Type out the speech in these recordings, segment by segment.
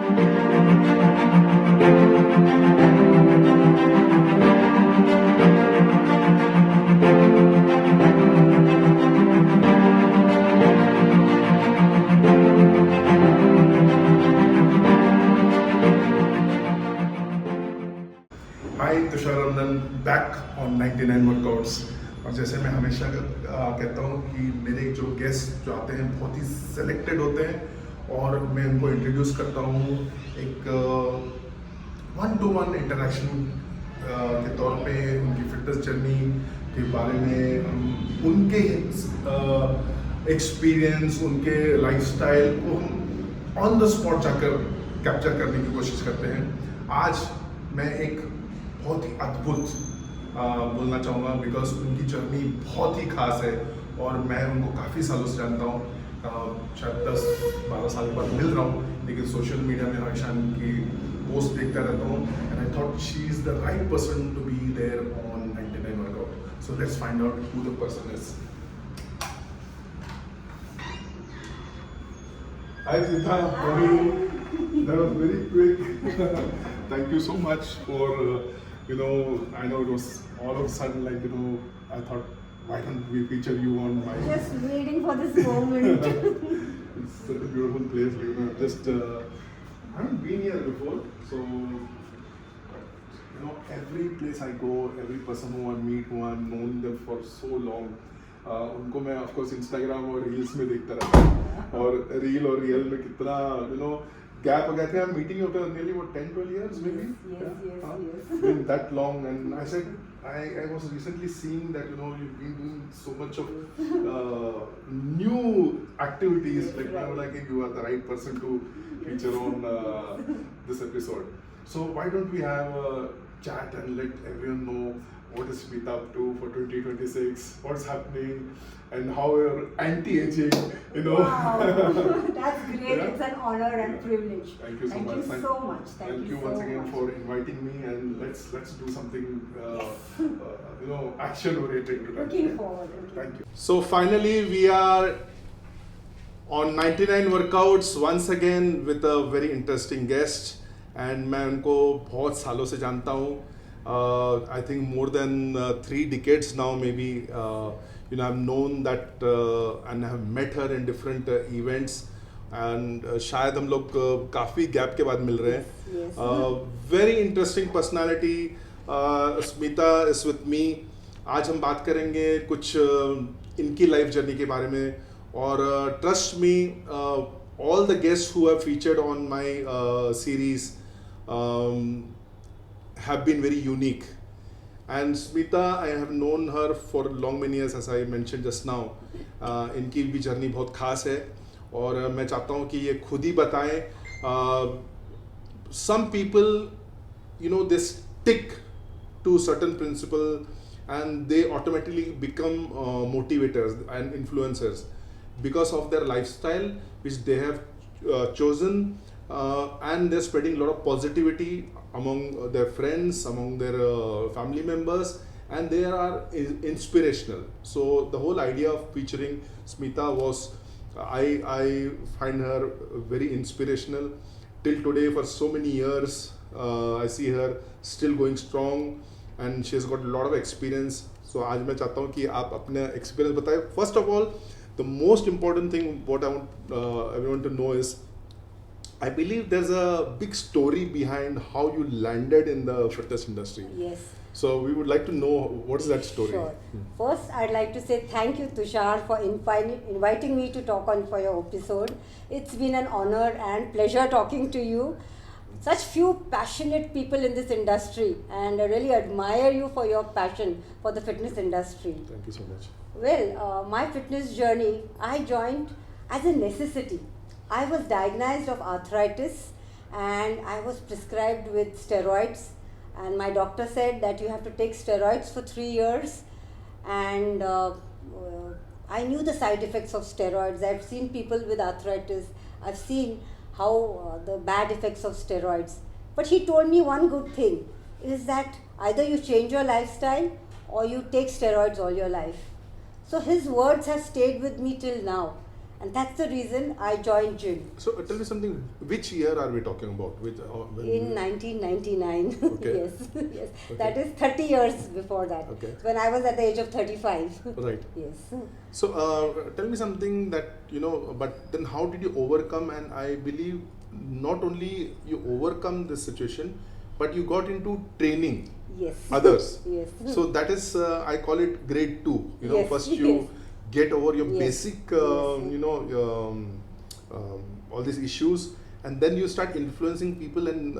Hi Tushar back on 99 workouts. और जैसे मैं हमेशा कहता हूँ कि मेरे जो गेस्ट जो आते हैं बहुत ही सेलेक्टेड होते हैं और मैं उनको इंट्रोड्यूस करता हूँ एक 1-to-1 इंटरेक्शन के तौर पे उनकी फिटनेस जर्नी के बारे में हम उनके एक्सपीरियंस उनके लाइफस्टाइल को हम ऑन द स्पॉट जाकर कैप्चर करने की कोशिश करते हैं। आज मैं एक बहुत ही अद्भुत बोलना चाहूँगा बिकॉज उनकी जर्नी बहुत ही खास है और मैं उनको काफ़ी सालों से जानता हूँ। शायद 10-12 साल के बाद मिल रहा हूँ, लेकिन सोशल मीडिया में हमेशा उनकी पोस्ट देखता रहता हूँ and I thought she is the right person to be there on 99 workout. So let's find out who the person is. Hi Smeeta, how are you? That was very quick. Thank you so much for I know it was all of a sudden I thought why don't we feature you on my. Just waiting for this moment. It's such a beautiful place. Just I haven't been here before, so every place I go, every person who I meet, who I've known them for so long. उनको मैं of course Instagram और reels में देखता रहता हूँ और reel और real में कितना गैप हो गया था। मीटिंग होते हैं nearly 10-12 years maybe. Yes. Been that long, and I said I was recently seeing that you've been doing so much of new activities. Yes, like right. I was like you are the right person to feature on this episode. So why don't we have a chat and let everyone know what is Smeeta up to for 2026, what's happening, and how you're anti-aging, Wow, that's great. Yeah. It's an honor and privilege. Thank you so much. Thank you so much. Thank you once again for inviting me, and let's do something action oriented today. Looking forward. Thank you. So finally we are on 99 workouts once again with a very interesting guest, and मैं उनको बहुत सालों से जानता हूँ. I think more than 3 decades now maybe. I've known that and have met her in different events, and शायद हम लोग काफ़ी गैप के बाद मिल रहे हैं. Very interesting personality. Smeeta is with me. आज हम बात करेंगे कुछ इनकी लाइफ जर्नी के बारे में, और trust me all the guests who have featured on my series have been very unique. And Smeeta, I have known her for long many years, as I mentioned just now. इनकी भी journey बहुत खास है और मैं चाहता हूँ कि ये खुद ही बताएं. Some people, they stick to certain principle and they automatically become motivators and influencers because of their lifestyle which they have chosen, and they're spreading a lot of positivity among their friends, among their family members, and they are inspirational. So the whole idea of featuring Smeeta was, I find her very inspirational. Till today, for so many years, I see her still going strong, and she has got a lot of experience. So आज मैं चाहता हूँ कि आप अपने experience बताएं. First of all, the most important thing what I want everyone to know is, I believe there's a big story behind how you landed in the fitness industry. Yes. So we would like to know what is that story. Sure. First, I'd like to say thank you, Tushar, for inviting me to talk on for your episode. It's been an honor and pleasure talking to you. Such few passionate people in this industry, and I really admire you for your passion for the fitness industry. Thank you so much. Well, my fitness journey, I joined as a necessity. I was diagnosed of arthritis and I was prescribed with steroids, and my doctor said that you have to take steroids for 3 years, and I knew the side effects of steroids. I've seen people with arthritis. I've seen how the bad effects of steroids. But he told me one good thing is that either you change your lifestyle or you take steroids all your life. So his words have stayed with me till now. And that's the reason I joined gym. So tell me something. Which year are we talking about? In 1999. Okay. Yes, yes. Okay. That is 30 years before that. Okay. When I was at the age of 35. Right. Yes. So tell me something that but then how did you overcome? And I believe not only you overcome this situation, but you got into training Yes. others. Yes. So that is I call it grade 2. Yes, First you yes. get over your Yes, basic all these issues, and then you start influencing people, and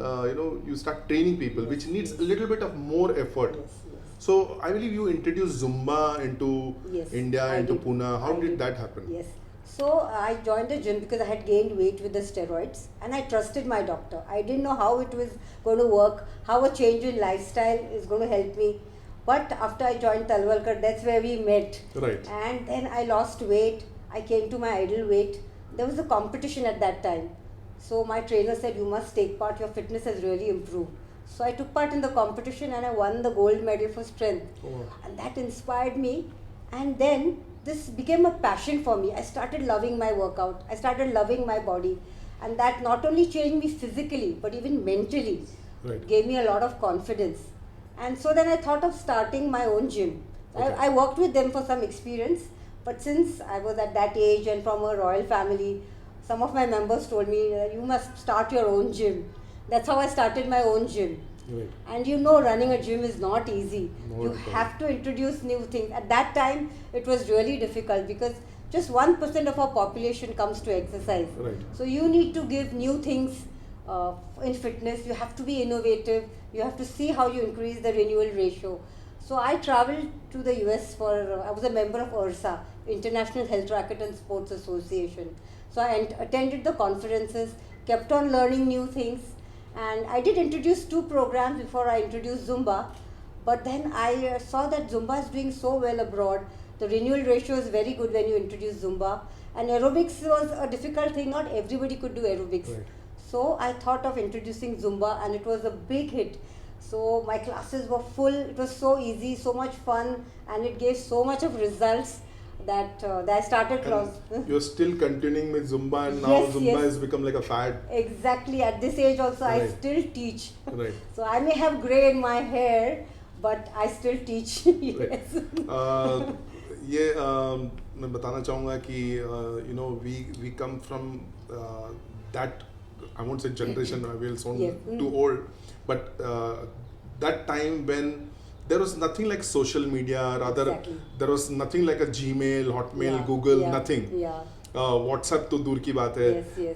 you start training people, Yes, which needs yes. a little bit of more effort. Yes, yes. So I believe you introduced Zumba into Yes, India, I into did. Pune. How I did that happen? Yes. So I joined the gym because I had gained weight with the steroids, and I trusted my doctor. I didn't know how it was going to work, how a change in lifestyle is going to help me. But after I joined Talwalkar, that's where we met. Right. And then I lost weight. I came to my ideal weight. There was a competition at that time. So my trainer said, you must take part. Your fitness has really improved. So I took part in the competition and I won the gold medal for strength. Oh. And that inspired me. And then this became a passion for me. I started loving my workout. I started loving my body. And that not only changed me physically, but even mentally. Right. It gave me a lot of confidence. And so then I thought of starting my own gym. Okay. I worked with them for some experience. But since I was at that age and from a royal family, some of my members told me, you must start your own gym. That's how I started my own gym. Right. And running a gym is not easy. You have to introduce new things. At that time, it was really difficult because just 1% of our population comes to exercise. Right. So you need to give new things in fitness. You have to be innovative. You have to see how you increase the renewal ratio. So I traveled to the US I was a member of IRSA, International Health Racket and Sports Association. So I attended the conferences, kept on learning new things. And I did introduce 2 programs before I introduced Zumba. But then I saw that Zumba is doing so well abroad. The renewal ratio is very good when you introduce Zumba. And aerobics was a difficult thing. Not everybody could do aerobics. Right. So I thought of introducing Zumba and it was a big hit. So my classes were full. It was so easy, so much fun, and it gave so much of results that I started class. And you're still continuing with Zumba, and now Yes, Zumba yes. has become like a fad. Exactly. At this age also, I Right. still teach. Right. So I may have grey in my hair, but I still teach. Yes. ये मैं बताना चाहूँगा कि we come from that, I won't say generation, I will sound Yes. too old, but that time when there was nothing like social media, rather Exactly. there was nothing like a Gmail, Hotmail, Yeah, Google, yeah, nothing. Yeah. WhatsApp तो दूर की बात है. Yes, yes.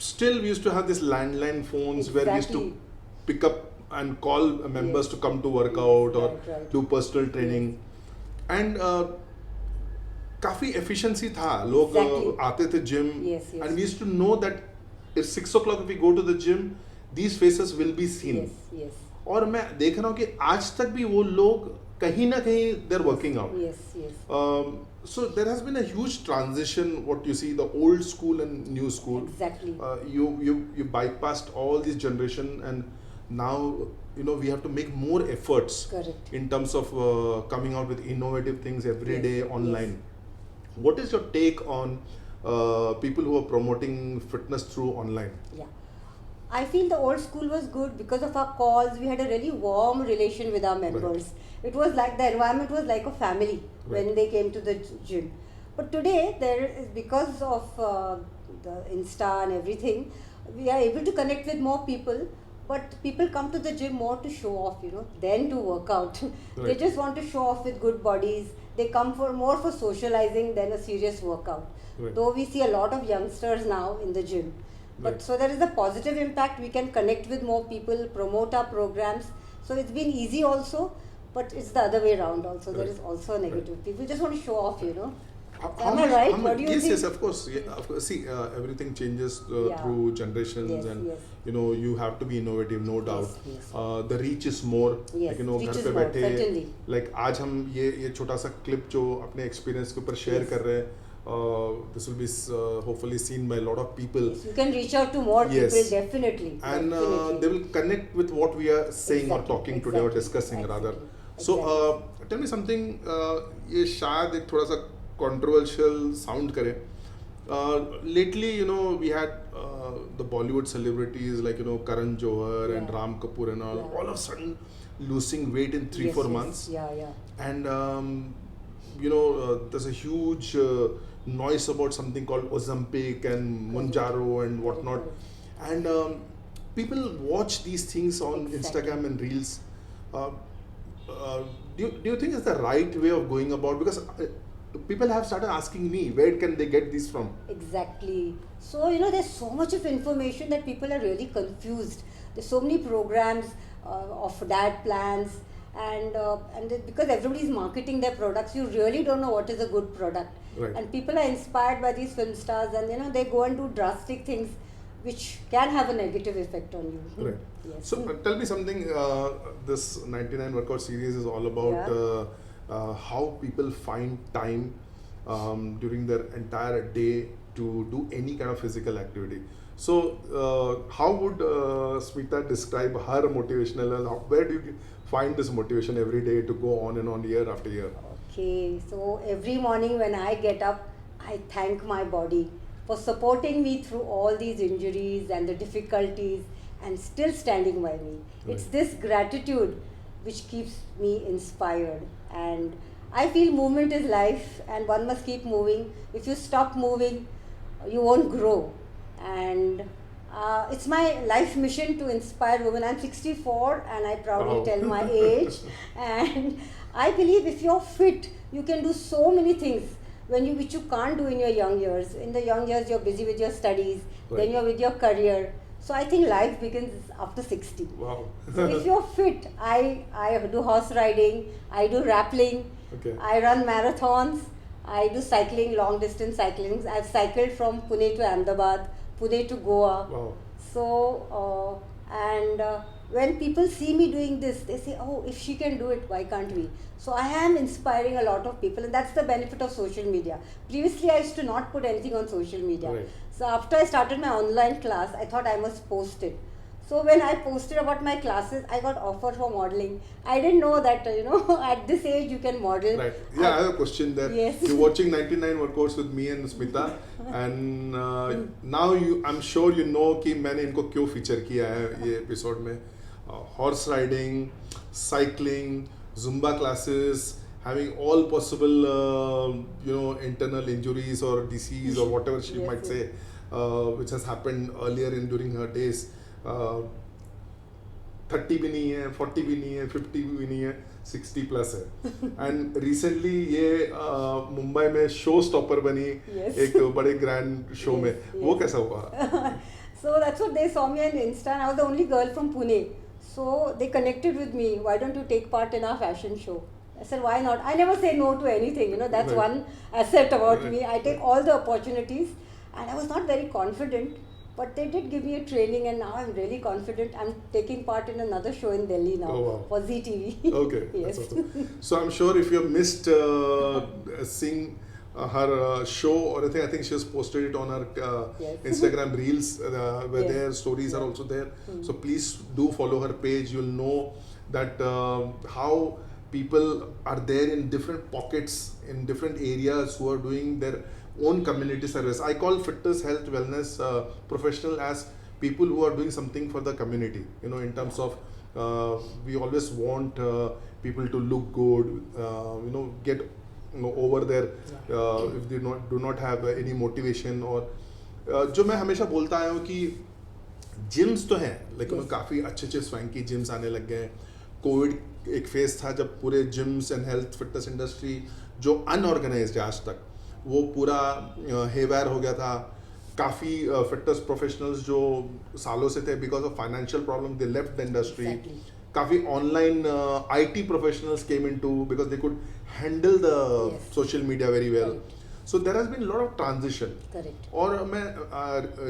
Still we used to have this landline phones where we used to Exactly. pick up and call members Yes. to come to work out or Right. do personal training. And काफी efficiency था. लोग Exactly. आते थे gym, Yes, yes. and we used to know that if 6 o'clock if we go to the gym, these faces will be seen. Yes, yes. और मैं देख रहा हूँ कि आज तक भी वो लोग कहीं ना कहीं they're working out. Yes, yes. So there has been a huge transition. What you see, the old school and new school. Exactly. You bypassed all this generation, and now we have to make more efforts. Correct. In terms of coming out with innovative things every Yes, day online. yes. What is your take on people who are promoting fitness through online? Yeah. I feel the old school was good because of our calls. We had a really warm relation with our members. It was like the environment was like a family when they came to the gym. But today, there is, because of the Insta and everything, we are able to connect with more people. But people come to the gym more to show off, than to work out. They Right. just want to show off with good bodies. They come more for socializing than a serious workout. Right. Though we see a lot of youngsters now in the gym. But Right. so there is a positive impact. We can connect with more people, promote our programs. So it's been easy also, but it's the other way around also. There Right. is also a negative. People just want to show off, How Am I right? how What do you yes, think? yes, of course. Yeah, of course. See, everything changes Yeah. through generations, Yes, and yes. you have to be innovative, no doubt. yes. The reach is more. Yes, like, reach घर is पे more, बैठे, certainly. like आज हम ये छोटा सा clip जो अपने experience के ऊपर share Yes. कर रहे हैं, this will be hopefully seen by a lot of people. Yes, you can reach out to more Yes. people, definitely. And definitely. they will connect with what we are saying or Exactly, talking today or exactly, discussing rather. exactly, So exactly. tell me something, ये शायद एक थोड़ा सा controversial sound करे, Lately, we had the Bollywood celebrities like Karan Johar and Yeah. Ram Kapoor and all. Yeah. All of a sudden, losing weight in three Yes, four yes. months, Yeah, yeah. and there's a huge noise about something called Ozempic and Correct. Monjaro and Correct, whatnot, correct. and people watch these things on Exactly. Instagram and Reels. Uh, do you think it's the right way of going about? Because people have started asking me, where can they get these from? Exactly. So, there's so much of information that people are really confused. There's so many programs of diet plans, because everybody's marketing their products, you really don't know what is a good product. Right. And people are inspired by these film stars, and they go and do drastic things which can have a negative effect on you. Right. Yes. So tell me something. This 99 workout series is all about how people find time during their entire day to do any kind of physical activity. So how would Smeeta describe her motivational? And where do you find this motivation every day to go on and on year after year? Okay, so every morning when I get up, I thank my body for supporting me through all these injuries and the difficulties and still standing by me. It's Right. this gratitude which keeps me inspired. And I feel movement is life and one must keep moving. If you stop moving, you won't grow. And it's my life mission to inspire women. I'm 64 and I proudly Wow. tell my age. And I believe if you're fit, you can do so many things which you can't do in your young years. In the young years, you're busy with your studies, Right. then you're with your career. So I think life begins after 60. Wow. So if you're fit, I do horse riding, I do rappelling, Okay. I run marathons, I do cycling, long distance cycling. I've cycled from Pune to Ahmedabad, Pune to Goa. Wow. So, when people see me doing this, they say, oh, if she can do it, why can't we? So I am inspiring a lot of people, and that's the benefit of social media. Previously, I used to not put anything on social media. Right. So after I started my online class, I thought I must post it. So when I posted about my classes, I got offered for modeling. I didn't know that, at this age you can model. Right. Yeah, I have a question there. Yes. You're watching 99 workouts with me and Smeeta, and now I'm sure you know कि मैंने इनको क्यों feature किया है ये episode में. Horse riding, cycling, Zumba classes, having all possible internal injuries or disease or whatever she Yes, might yes. say, which has happened earlier during her days. 30 भी नहीं है, 40 भी नहीं है, 50 भी नहीं है, 60 प्लस है. एंड रिसेंटली ये मुंबई में शो स्टॉपर बनी Yes. एक बड़े ग्रैंड शो में. Yes, वो yes. कैसा हुआ? So that's what they saw me on Insta, and I was the only girl from Pune. So they connected with me. Why don't you take part in our fashion show? I said, why not? I never say no to anything. That's Right. one asset about Right. me. I take all the opportunities, and I was not very confident, but they did give me a training, and now I'm really confident. I'm taking part in another show in Delhi now Oh, wow. for ZTV. Okay, Yes. that's awesome. So I'm sure if you have missed seeing her show or anything, I think she has posted it on her Yes. Instagram reels where Yes. their stories are Yeah. also there. Mm. So please do follow her page. You'll know that how people are there in different pockets in different areas who are doing their own community service. I call fitness, health, wellness professional as people who are doing something for the community. In terms of we always want people to look good, get over there if they do not have any motivation or जो मैं हमेशा बोलता आया हूँ कि gyms तो हैं लेकिन Yes. काफ़ी अच्छे स्वैंकी जिम्स आने लग गए हैं. कोविड एक फेज था जब पूरे gyms and health fitness industry जो अनऑर्गेनाइज्ड है आज तक वो पूरा हेवायर हो गया था. काफ़ी फिटनेस प्रोफेशनल्स जो सालों से थे because of financial problem they left the industry. Exactly. काफ़ी online IT professionals came into because they could handle the Yes. social media very well. Right. So there has been a lot of transition. Correct. और मैं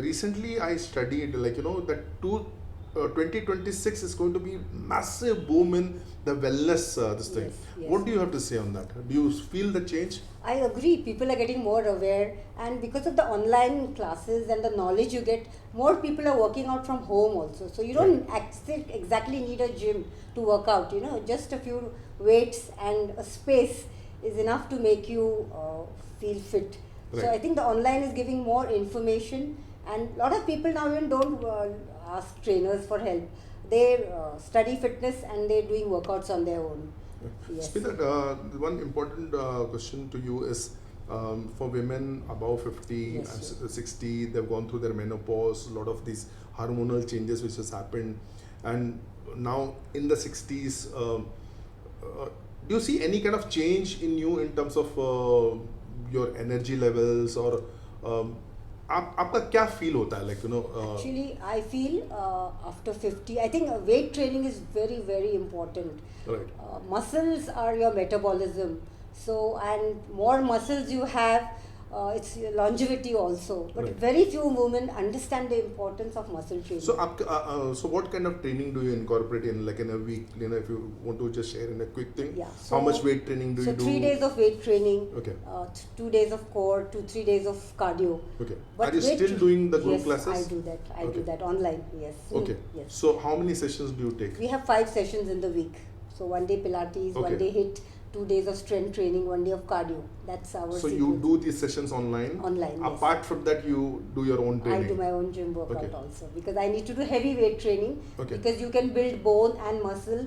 recently I studied that 2026 is going to be massive boom in the wellness this thing. Yes, yes. What do you have to say on that? Do you feel the change? I agree. People are getting more aware, and because of the online classes and the knowledge you get, more people are working out from home also. So you don't exactly need a gym to work out. Just a few weights and a space is enough to make you feel fit. So I think the online is giving more information, and a lot of people now even don't ask trainers for help. They study fitness and they're doing workouts on their own. Yes. Smeeta, one important question to you is for women above 50 Yes, and 60, they've gone through their menopause, a lot of these hormonal changes which has happened, and now in the 60s, do you see any kind of change in you in terms of your energy levels, or आपका क्या feel होता है, like, you know? Actually, I feel after 50, I think weight training is very, very important. Right. Muscles are your metabolism. So, and more muscles you have, it's your longevity also. But Right. very few women understand the importance of muscle training. So, so what kind of training do you incorporate in, like, in a week? You know, if you want to just share in a quick thing, Yeah, how much weight training do you do? So 3 days of weight training, Okay. 2 days of core, 3 days of cardio. Okay. But Are you weight still doing the group yes, classes? I do that. I Okay. do that online. Yes. Okay. Yes. So how many sessions do you take? We have 5 sessions in the week. So 1 day Pilates, Okay. 1 day HIIT, 2 days of strength training, 1 day of cardio. That's our So you sequence. do these sessions online? Online, yes. Apart from that, you do your own training? I do my own gym workout Okay. also, because I need to do heavy weight training, Okay. because you can build bone and muscle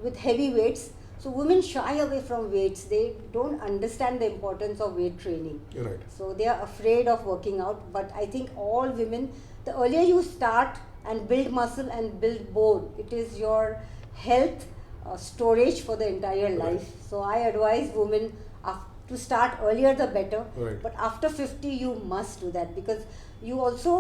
with heavy weights. So women shy away from weights. They don't understand the importance of weight training. You're right. So they are afraid of working out. But I think all women, the earlier you start and build muscle and build bone, it is your health storage for the entire Right. life. So I advise women to start earlier the better. Right. But after 50 you must do that, because you also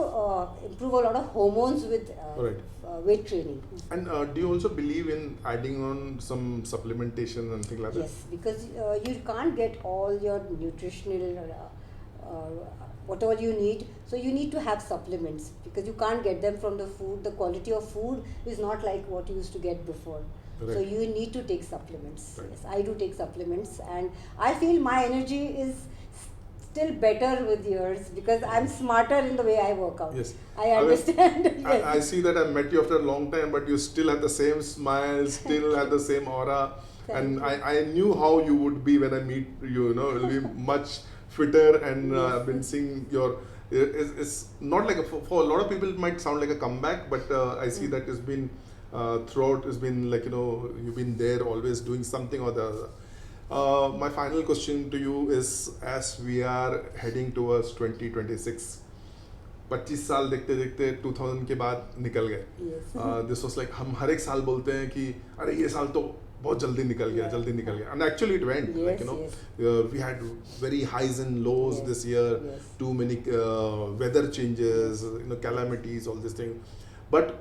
improve a lot of hormones with Right. weight training. And do you also believe in adding on some supplementation and things like that? Yes, because you can't get all your nutritional whatever you need. So you need to have supplements, because you can't get them from the food. The quality of food is not like what you used to get before. Right. So you need to take supplements. Right. Yes, I do take supplements, and I feel my energy is still better with yours, because I'm smarter in the way I work out. Yes. I understand. Yes. I see that I met you after a long time, but you still have the same smile, still have the same aura. And I knew how you would be when I meet you, you know, you'll be much fitter, and I've been seeing your, it's not like, for a lot of people it might sound like a comeback, but I see that it's been, throughout, it's been like, you know, you've been there always doing something or the other. My final question to you is, as we are heading towards 2026, 25 साल देखते देखते 2000 के बाद निकल गए. Yes. This was like, हम हर एक साल बोलते हैं कि अरे ये साल तो बहुत जल्दी निकल गया, जल्दी निकल गया, and actually it went. Yes, like, you know, yes. we had very highs and lows Yes, this year. yes. Too many weather changes, you know, calamities, all these things. But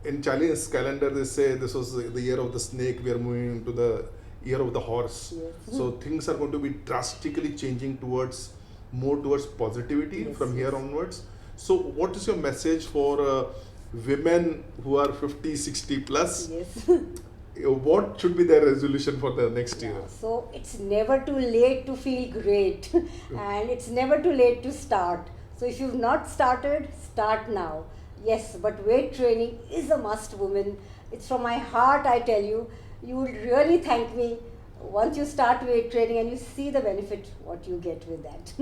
in Chinese calendar they say this was the year of the snake. We are moving into the year of the horse. Yes. So things are going to be drastically changing more towards positivity Yes, from here yes. onwards. So what is your message for women who are 50, 60 plus? Yes. What should be their resolution for the next year? So it's never too late to feel great, and it's never too late to start. So if you've not started, start now. Yes, but weight training is a must, women. It's from my heart, I tell you. You will really thank me once you start weight training and you see the benefit what you get with that.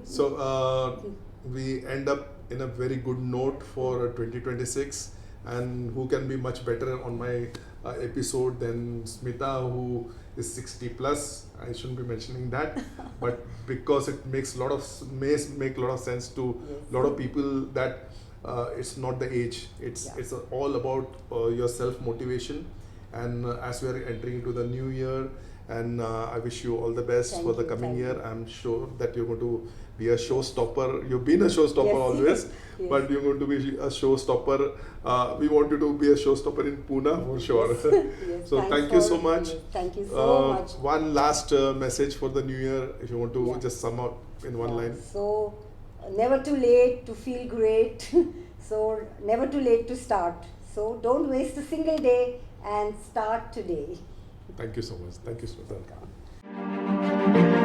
So we end up in a very good note for 2026, and who can be much better on my episode than Smeeta, who is 60 plus. I shouldn't be mentioning that, but because it makes may make a lot of sense to a lot of people that it's not the age, it's all about your self motivation. And as we are entering into the new year, and I wish you all the best for the coming year. I'm sure that you're going to be a showstopper. You've been a showstopper Yes. always, Yes. but you're going to be a showstopper. We want you to be a showstopper in Pune for sure. Yes, So thank you so much. Yes, thank you so much. One last message for the new year, if you want to just sum up in one line. So, never too late to feel great. So, never too late to start. So, don't waste a single day and start today. Thank you so much. Thank you, Smeeta. Welcome.